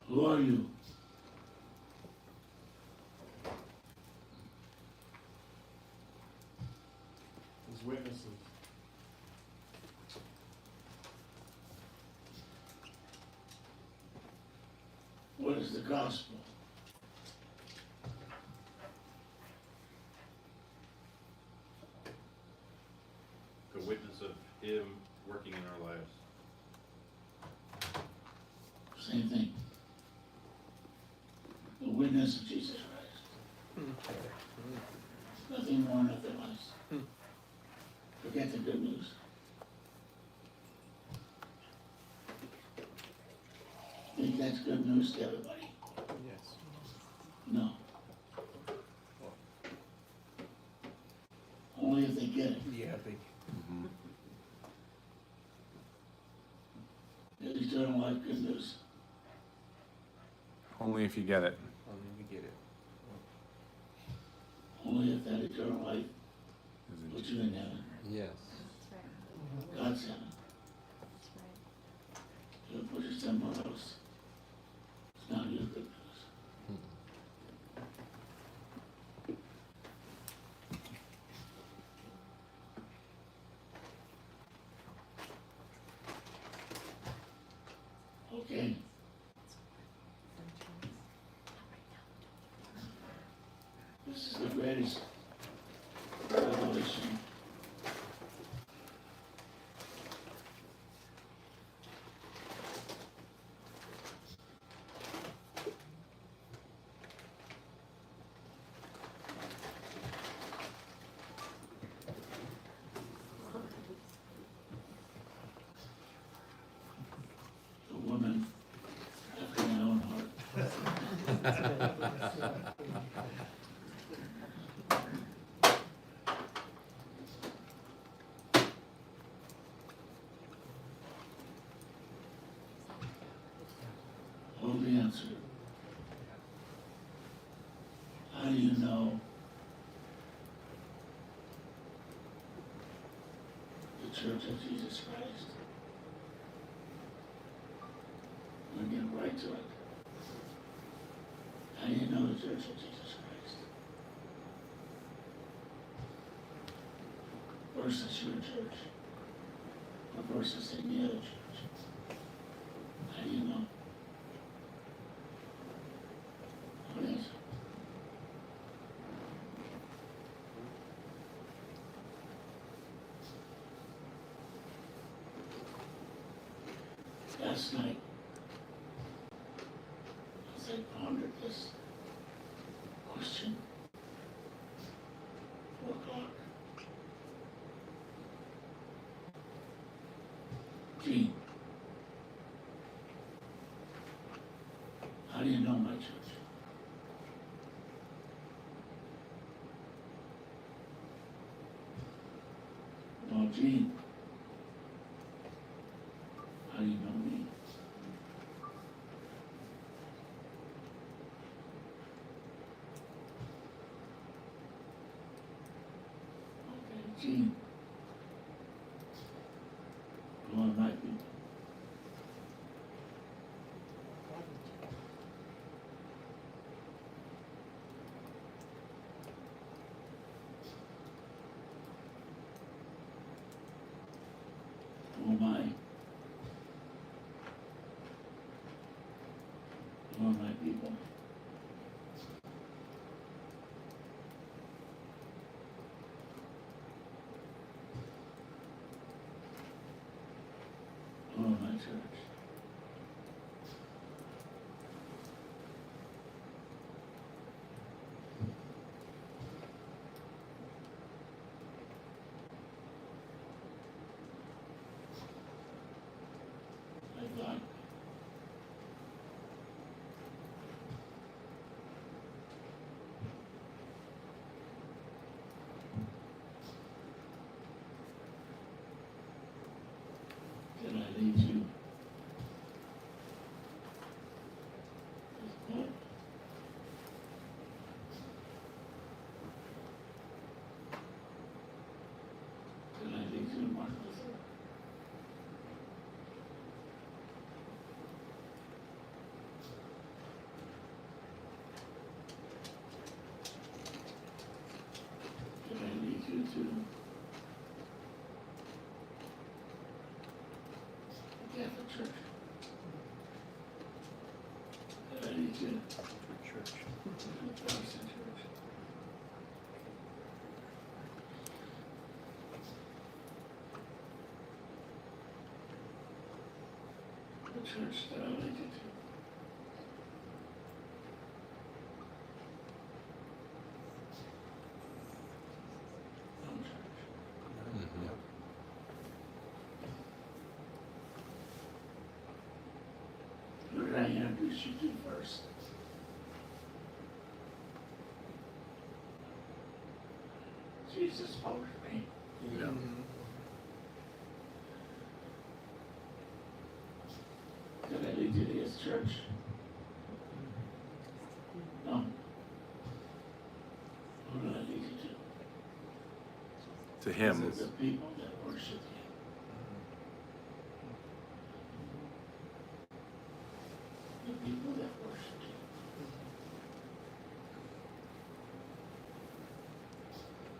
Who are you? His witnesses. What is the gospel? The witness of Him working in our lives. Same thing. The witness of Jesus Christ. Nothing more, nothing less. Forget the good news. Think that's good news to everybody? Yes. No. Only if they get it. Yeah, Is eternal life good news? Only if you get it. only we get it. Only if that eternal life Isn't puts you in heaven. Yes. God's heaven. If it puts you somewhere else, it's not your good news. Okay. This is the greatest revelation. The woman after my own heart. Hold the answer. How do you know the Church of Jesus Christ? We're going to get right to it. How do you know the Church of Jesus Christ? Versus your church. Or versus any other church. How do you know? What is it? Last night, as I pondered this question, 4:00. Gene, how do you know my church? Well, Gene, how do you know me? Okay, Gene, who are my people? Who am I? Who are my people? Who are my church? I thought, did I lead you? With what? Did I lead you to Martin Luther? Catholic Church. Ready to Church. Protestant Church. The church that I related to. Home church. Who did I introduce you to first? Jesus spoke to me. Yeah. Did I lead you to his church? No. Who did I lead you To to? him. The people that worship him. The people that worship him.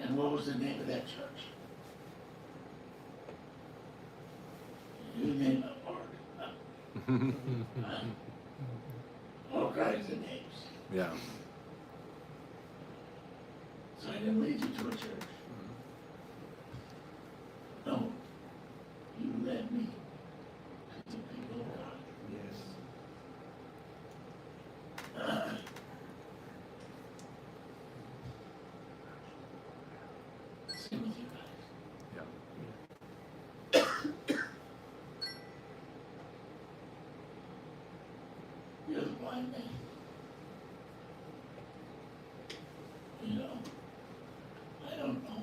And what was the name of that church? You name it, Lord. All kinds of names. Yeah. So I didn't lead you to a church. No. You led me to the people of God. Yes. Same with you guys. Yeah. You're the blind man. You know, I don't know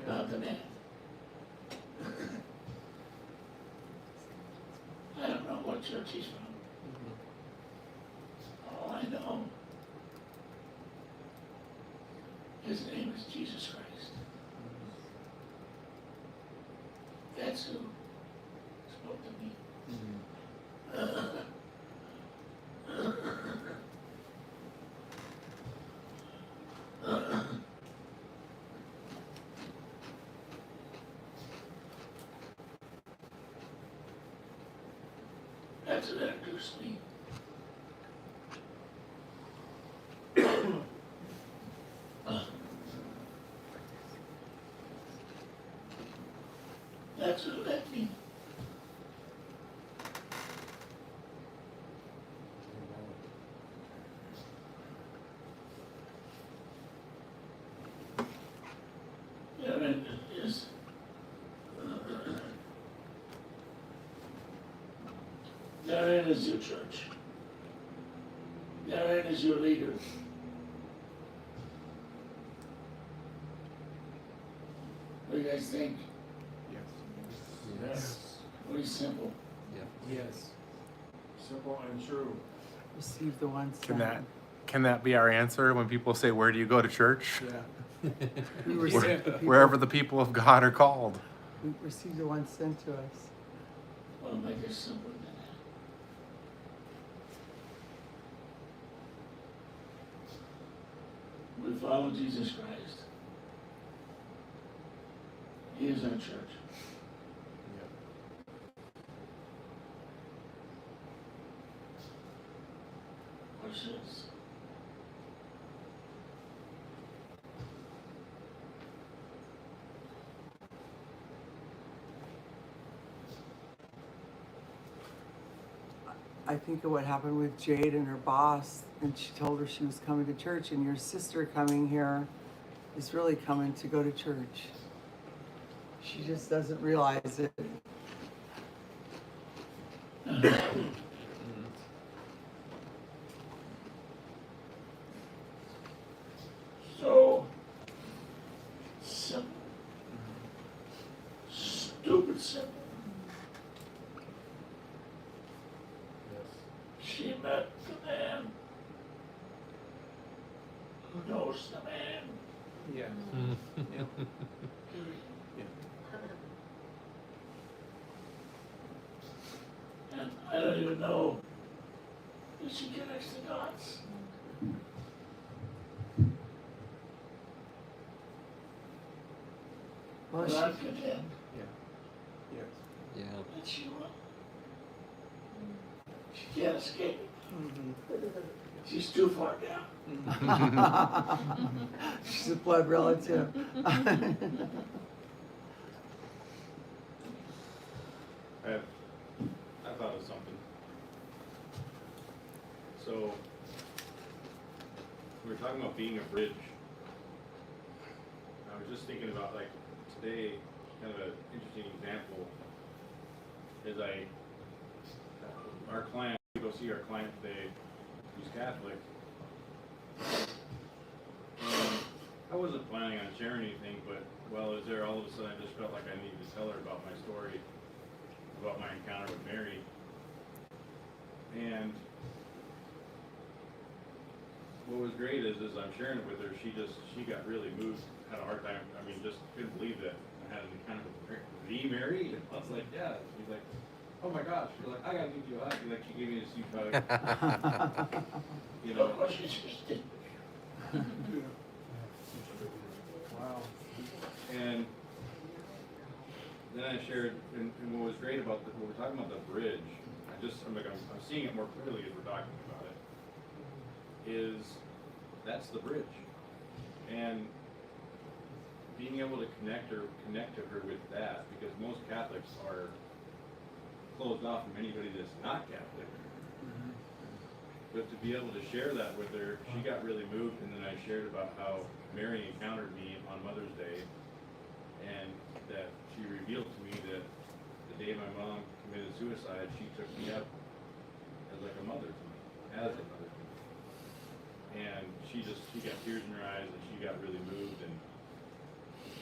about the man. I don't know what church he's from. All I know, his name is Jesus Christ. That's who spoke to me. That's what introduced me. That's what led me. Therein is therein is your church. Therein is your leader. What do you guys think? Yes. Pretty simple. Yes. Simple and true. Receive the one Can sent. can that be our answer when people say, "Where do you go to church?" Yeah. We Where- receive the people, wherever the people of God are called. we receive the one sent to us. Well, make it simpler than that. We follow Jesus Christ. He is our church. Watch this. I think of what happened with Jade and her boss, and she told her she was coming to church, and your sister coming here is really coming to go to church. She just doesn't realize it. So simple. Stupid simple. She met the man who knows the man. Yeah. And I don't even know if she connects the dots. Well, But she, I'm content. Yeah. and she can't escape. She's too far down. She's a blood relative. I thought of something. So, we were talking about being a bridge. I was just thinking about, like, today, kind of an interesting example is our client, we go see our client today, who's Catholic. And I wasn't planning on sharing anything, but while I was there, all of a sudden I just felt like I needed to tell her about my story, about my encounter with Mary. And what was great is I'm sharing it with her, she got really moved, had a hard time, I mean, just couldn't believe that I had an encounter with Mary. And I was like, yeah. She's like, oh my gosh. She's like, I gotta give you a hug. Like, she gave me this huge hug. You know. Of course, she just did. Wow. And then I shared, and what was great about what we're talking about the bridge, I'm seeing it more clearly as we're talking about it, is that's the bridge. And being able to connect to her with that, because most Catholics are closed off from anybody that's not Catholic. But to be able to share that with her, she got really moved, and then I shared about how Mary encountered me on Mother's Day, and that she revealed to me that the day my mom committed suicide, she took me up as like a mother to me, as a mother to me. And she got tears in her eyes, and she got really moved, and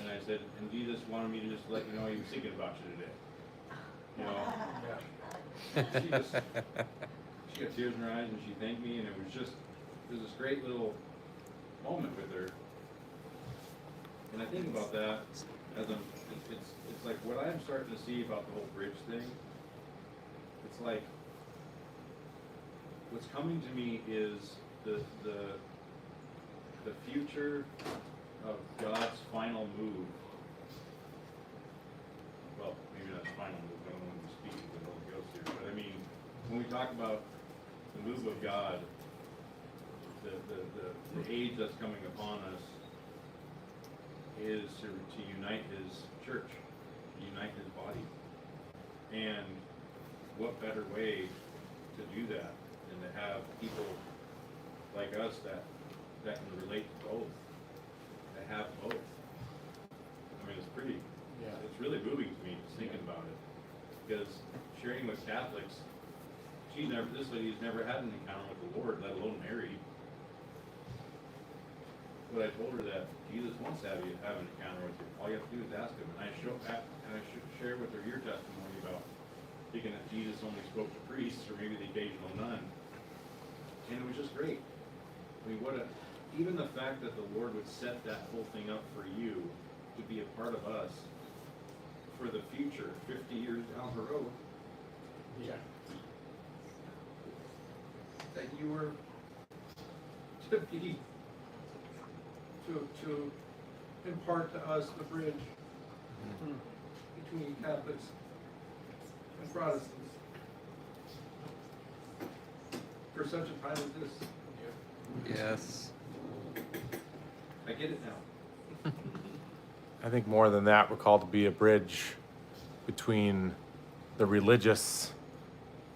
I said, and Jesus wanted me to just let you know he was thinking about you today. You know, she got tears in her eyes, and she thanked me, and it was this great little moment with her. And I think about that as it's like what I'm starting to see about the whole bridge thing. It's like what's coming to me is the future of God's final move. Well, maybe not final move. I don't want to speak to the Holy Ghost here, but I mean, when we talk about the move of God, the age that's coming upon us is to unite His church, to unite His body. And what better way to do that than to have people like us that can relate to both, to have both. I mean, it's really moving to me just thinking about it, because sharing with Catholics, this lady's never had an encounter with the Lord, let alone married. But I told her that Jesus wants to have an encounter with you. All you have to do is ask Him. And I share with her your testimony about thinking that Jesus only spoke to priests or maybe the occasional nun. And it was just great. I mean, even the fact that the Lord would set that whole thing up for you to be a part of us for the future, 50 years down the road. Yeah. That you were to impart to us the bridge between Catholics and Protestants for such a time as this. Yes. I get it now. I think more than that, we're called to be a bridge between the religious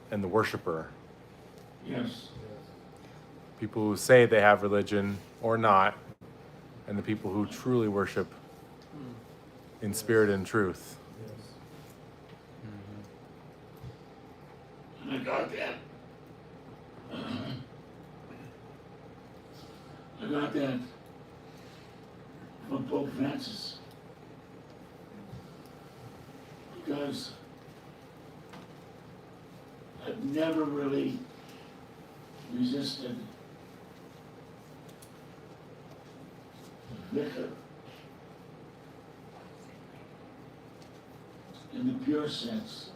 and the worshiper. Yes. People who say they have religion or not, and the people who truly worship in spirit and truth. And I got that. I got that from Pope Francis. Because I've never really resisted the vicar in the pure sense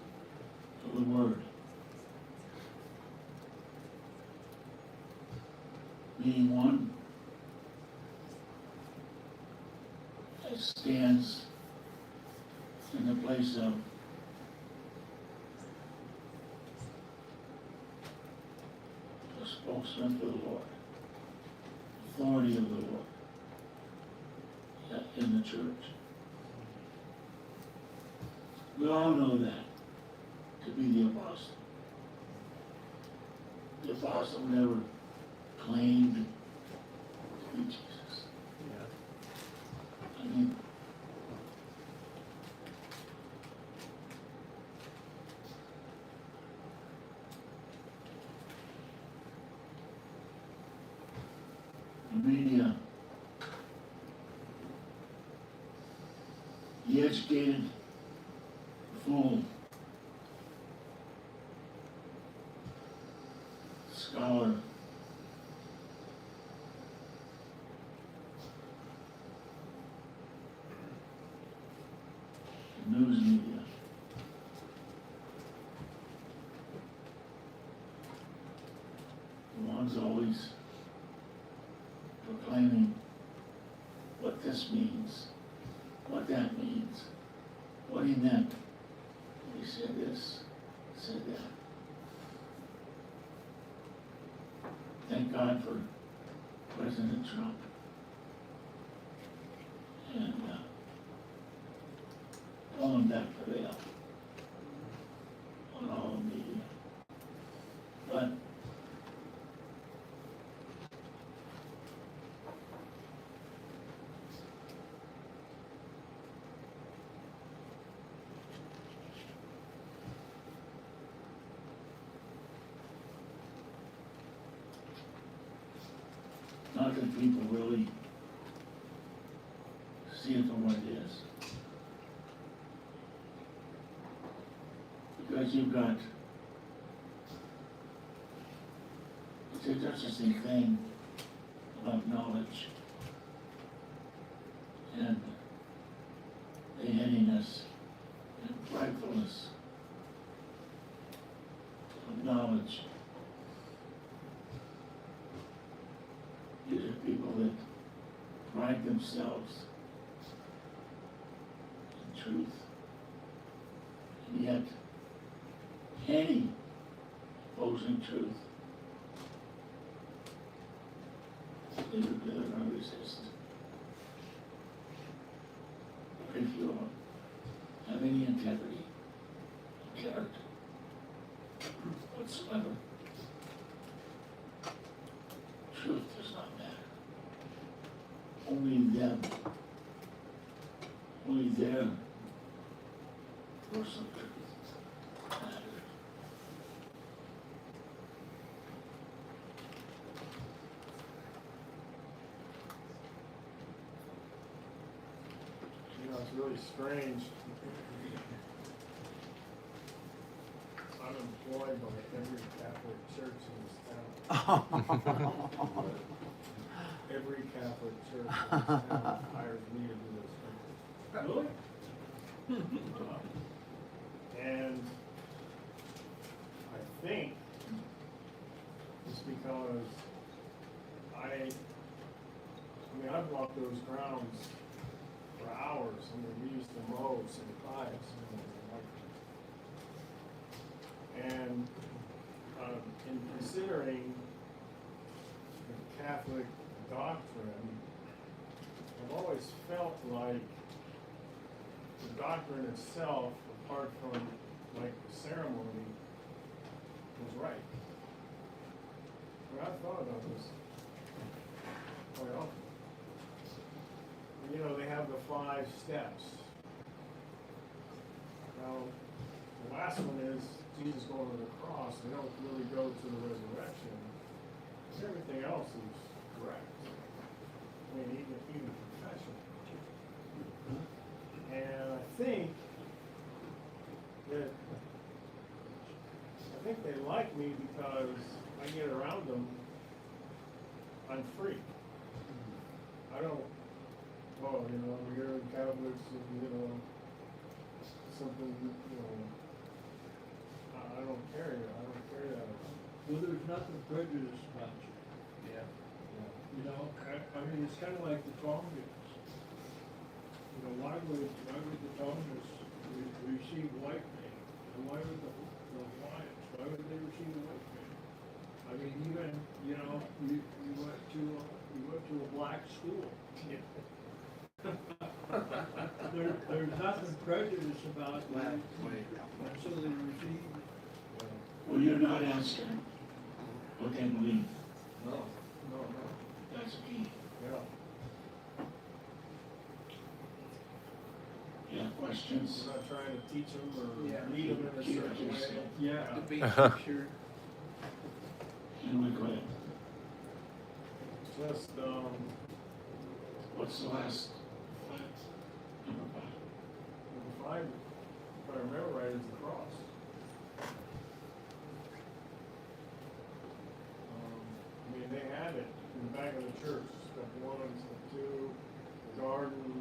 of the word. Meaning one that stands in the place of spokesman for the Lord, authority of the Lord in the church. We all know that to be the apostle. The apostle never claimed to be Jesus. Yeah. I mean, the educated fool, scholar, news media, the ones always proclaiming what this means, what that means, what he meant. He said this, said that. Thank God for President Trump. And pulling back the veil on all the media. But not that people really see it for what it is. Because you've got, it's an interesting thing about knowledge and the headiness and pridefulness of knowledge. These are people that pride themselves in truth, and yet any opposing truth they're going to resist. If you have any integrity, character whatsoever, truth does not matter. Only them, only their personal truth matters. You know, it's really strange. I'm employed by every Catholic church in this town. Every Catholic church in this town hires me to do this. Really? And I think it's because I've walked those grounds for hours. I mean, we used to mow some pipes. And in considering the Catholic doctrine, I've always felt like the doctrine itself, apart from like the ceremony, was right. I've thought about this quite often. You know, they have the 5 steps. Now, the last one is Jesus going to the cross. They don't really go to the resurrection. Everything else is correct. I mean, even confession. And I think they like me because I get around them. I'm free. I don't. Oh, you know, we're Catholics, and, you know, something, you know. I don't carry it. I don't carry that. Well, there's nothing prejudiced about you. Yeah. You know, I mean, it's kind of like the Tongans. You know, why would the Tongans receive white man? And why would the Hawaiians, why would they receive a white man? I mean, even, you know, you went to a black school. There's nothing prejudiced about that, so they receive. Well, you're not asking what they believe. No. That's key. Yeah. You have questions? We're not trying to teach them or Yeah. lead them in a Keep it certain way. yourself. Yeah. The big picture. And we go ahead. Just, What's the last? Number five. number 5, if I remember right, is the cross. I mean, they had it in the back of the church, step 1, step 2, the garden,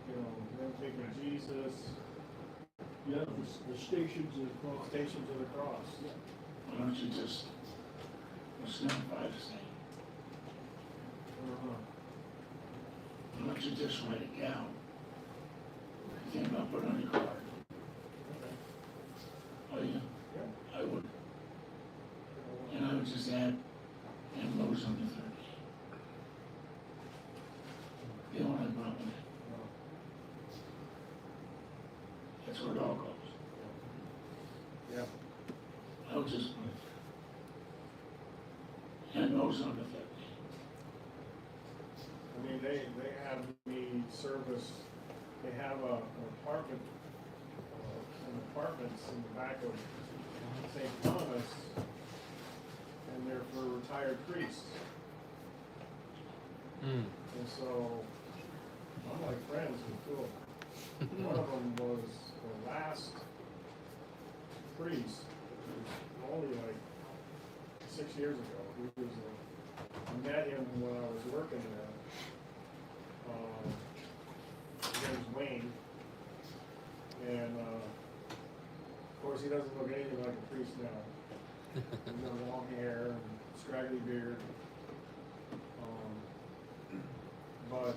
you know, them taking Jesus, Yeah, the stations of cross. stations of the cross. Why don't you just, what's number five say? Why don't you just write it down? You can't not put it on your card. Okay. Oh, yeah, Yeah. I would. And I would just add, and Lowe's on the 30. They don't have a problem with it. That's where it all goes. Yeah. I would just put it. And Lowe's on the 30. I mean, they have the service, they have an apartment, some apartments in the back of St. Thomas, and they're for retired priests. And so, I'm like friends with two of them. One of them was the last priest, it was only like 6 years ago. He was I met him when I was working there. His name's Wayne. And, of course, he doesn't look anything like a priest now. He's got long hair and scraggly beard. But,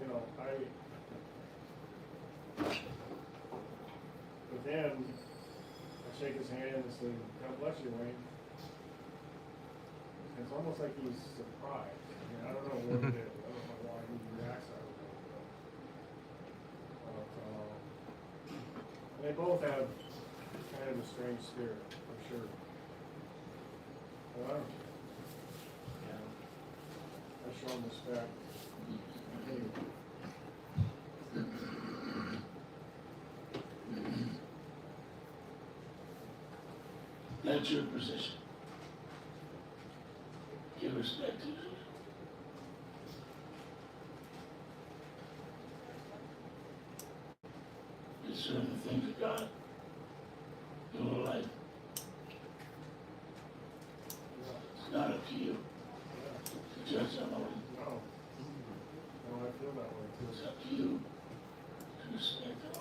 you know, with him, I shake his hand and say, God bless you, Wayne. It's almost like he's surprised. I mean, I don't know what it is. I don't know why he reacts that way. But they both have kind of a strange spirit, for sure. But I don't care. I show them respect. Anyway. That's your position. Give respect to it. Consider the things of God. Your life. It's not up to you to judge someone. No. No, I feel that way It's too. up to you to respect them.